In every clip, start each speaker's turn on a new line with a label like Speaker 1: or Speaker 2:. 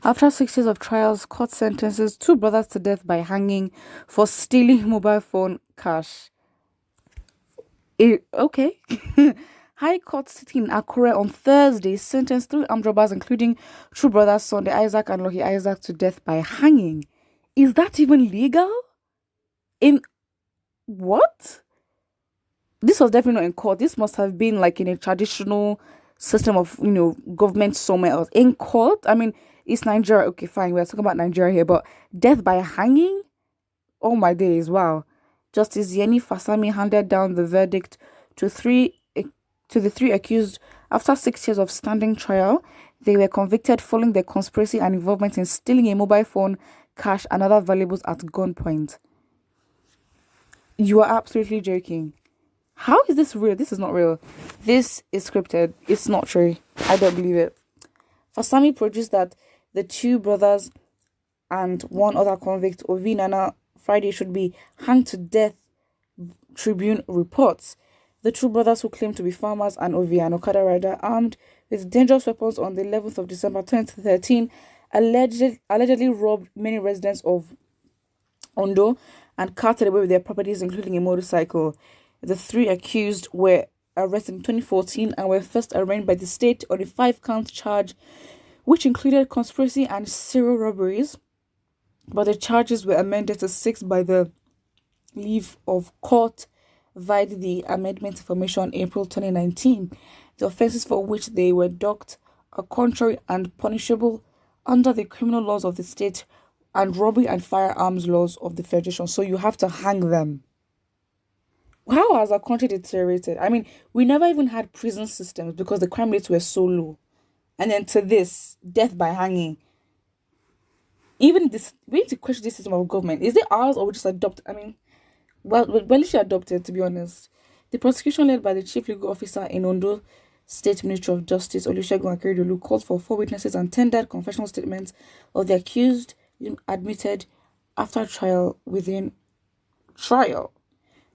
Speaker 1: After 6 years of trials, court sentences two brothers to death by hanging for stealing mobile phone cash. Okay. High Court sitting in Akure on Thursday sentenced three armed robbers, including two brothers Sunday Isaac and Lucky Isaac, to death by hanging. Is that even legal? In what? This was definitely not in court. This must have been like in a traditional system of, government somewhere else. In court, I mean, it's Nigeria. Okay, fine. We're talking about Nigeria here, but death by hanging? Oh my days, wow. Justice Yeni Fasami handed down the verdict to the three accused after 6 years of standing trial. They were convicted following their conspiracy and involvement in stealing a mobile phone, cash, and other valuables at gunpoint. You are absolutely joking. How is this real? This is not real. This is scripted. It's not true. I don't believe it. Fasami produced that the two brothers and one other convict, Ovi Nana Friday, should be hanged to death, Tribune reports. The two brothers, who claim to be farmers and Ovi, an Okada rider, armed with dangerous weapons on the 11th of December 2013, allegedly robbed many residents of Ondo and carted away with their properties, including a motorcycle. The three accused were arrested in 2014 and were first arraigned by the state on a 5-count charge, which included conspiracy and serial robberies. But the charges were amended to 6 by the leave of court via the amendment information April 2019. The offences for which they were docked are contrary and punishable under the criminal laws of the state and robbery and firearms laws of the federation. So you have to hang them. How has our country deteriorated? I mean, we never even had prison systems because the crime rates were so low. And then to this, death by hanging. Even this, we need to question this system of government. Is it ours or we just adopt? I mean, well, she adopted, to be honest. The prosecution, led by the chief legal officer in Ondo State Ministry of Justice, Olusegun Akeredolu, called for 4 witnesses and tendered confessional statements of the accused admitted after trial within trial.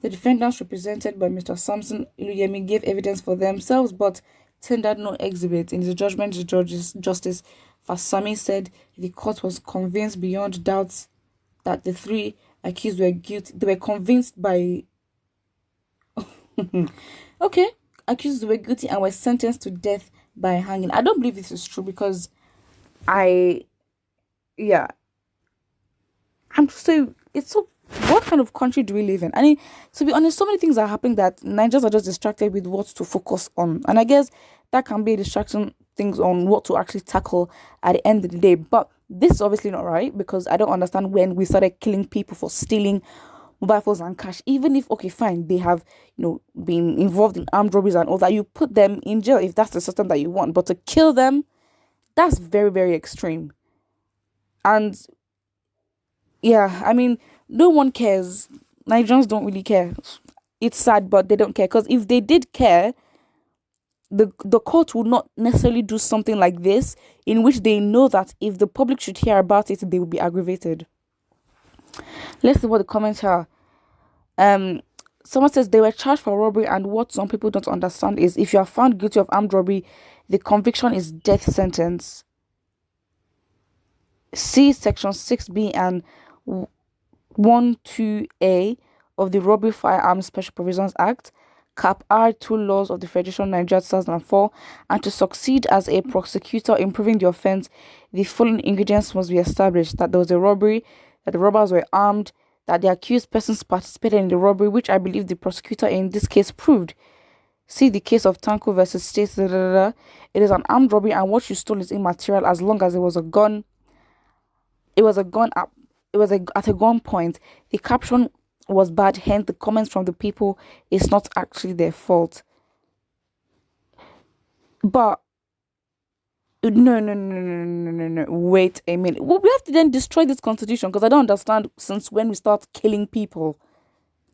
Speaker 1: The defendants, represented by Mr. Samson Iluyemi, gave evidence for themselves but tendered no exhibit. In his judgment, Justice Fasami said the court was convinced beyond doubts that the three accused were guilty. They were convinced by... okay, accused were guilty and were sentenced to death by hanging. I don't believe this is true because I'm so... It's so... What kind of country do we live in? I mean, to be honest, so many things are happening that Nigerians are just distracted with what to focus on. And I guess that can be a distraction things on what to actually tackle at the end of the day. But this is obviously not right because I don't understand when we started killing people for stealing mobile phones and cash. Even if, okay, fine, they have, been involved in armed robberies and all that, you put them in jail if that's the system that you want. But to kill them, that's very, very extreme. And yeah, I mean, no one cares. Nigerians don't really care. It's sad, but they don't care. Because if they did care, the court would not necessarily do something like this, in which they know that if the public should hear about it, they will be aggravated. Let's see what the comments are. Someone says they were charged for robbery, and what some people don't understand is if you are found guilty of armed robbery, the conviction is death sentence. See Section 6B and 12A of the Robbery Firearms Special Provisions Act, Cap R2 laws of the Federation of Nigeria 2004, and to succeed as a prosecutor in proving the offense, the following ingredients must be established: that there was a robbery, that the robbers were armed, that the accused persons participated in the robbery, which I believe the prosecutor in this case proved. See the case of Tanko versus State. It is an armed robbery, and what you stole is immaterial as long as it was a gun. It was at a gunpoint. The caption was bad, hence the comments from the people is not actually their fault. But no. Wait a minute. Well, we have to then destroy this constitution because I don't understand since when we start killing people.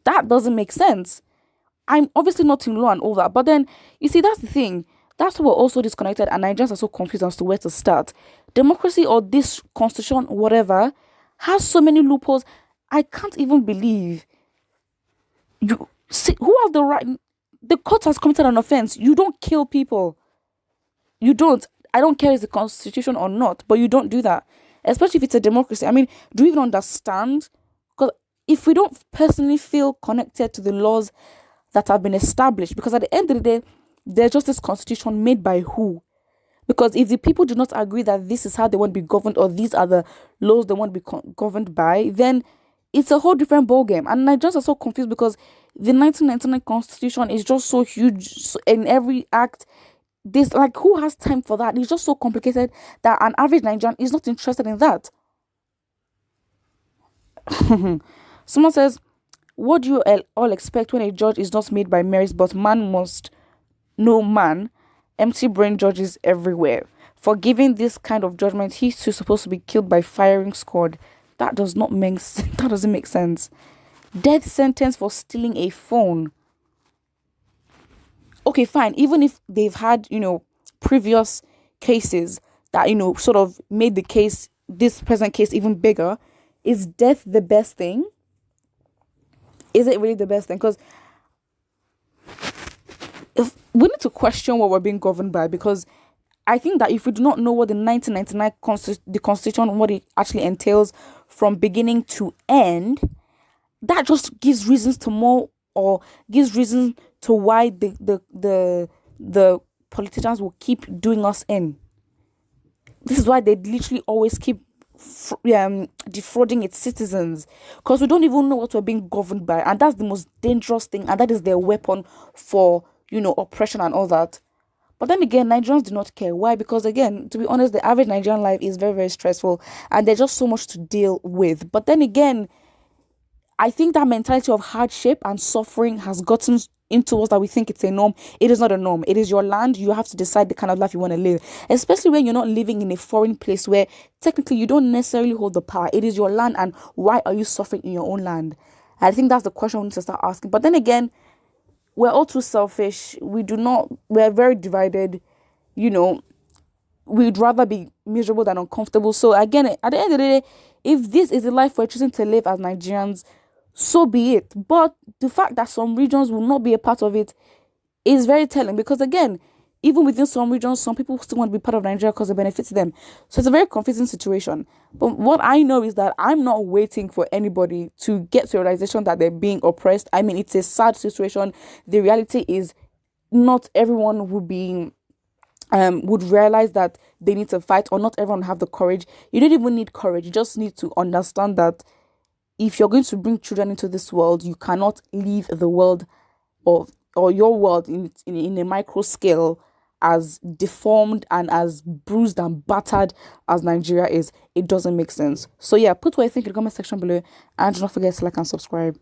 Speaker 1: That doesn't make sense. I'm obviously not in law and all that, but then you see, that's the thing. That's why we're also disconnected and Nigerians are so confused as to where to start. Democracy or this constitution, whatever, has so many loopholes. I can't even believe you see who has the right. The court has committed an offense. You don't kill people. You don't. I don't care if it's the constitution or not, but you don't do that. Especially if it's a democracy. I mean, do you even understand? Because if we don't personally feel connected to the laws that have been established, because at the end of the day, there's just this constitution made by who? Because if the people do not agree that this is how they want to be governed, or these are the laws they want to be governed by, then it's a whole different ballgame. And Nigerians are so confused because the 1999 constitution is just so huge in every act. This, like, who has time for that? It's just so complicated that an average Nigerian is not interested in that. Someone says, what do you all expect when a judge is not made by merit, but man must know man? Empty brain judges everywhere. For giving this kind of judgment, he's too supposed to be killed by firing squad. That doesn't make sense. Death sentence for stealing a phone. Okay, fine. Even if they've had, previous cases that, sort of made this present case even bigger, is death the best thing? Is it really the best thing? Because if we need to question what we're being governed by, because I think that if we do not know what the 1999 the constitution, what it actually entails from beginning to end, that just gives reasons to more, or gives reasons to why the politicians will keep doing us in. This is why they literally always keep defrauding its citizens, because we don't even know what we're being governed by, and that's the most dangerous thing, and that is their weapon for oppression and all that. But then again, Nigerians do not care. Why? Because again, to be honest, the average Nigerian life is very, very stressful, and there's just so much to deal with. But then again, I think that mentality of hardship and suffering has gotten into us that we think it's a norm. It is not a norm. It is your land. You have to decide the kind of life you want to live, especially when you're not living in a foreign place where technically you don't necessarily hold the power. It is your land, and why are you suffering in your own land? I think that's the question we need to start asking. But then again, we're all too selfish. We're very divided. We'd rather be miserable than uncomfortable. So again, at the end of the day, if this is the life we're choosing to live as Nigerians, so be it. But the fact that some regions will not be a part of it is very telling, because again, even within some regions, some people still want to be part of Nigeria because it benefits them. So it's a very confusing situation. But what I know is that I'm not waiting for anybody to get to a realization that they're being oppressed. I mean, it's a sad situation. The reality is not everyone would realize that they need to fight, or not everyone have the courage. You don't even need courage. You just need to understand that if you're going to bring children into this world, you cannot leave the world or your world in a micro scale as deformed and as bruised and battered as Nigeria is. It doesn't make sense. So yeah, put what you think in the comment section below, and do not forget to like and subscribe.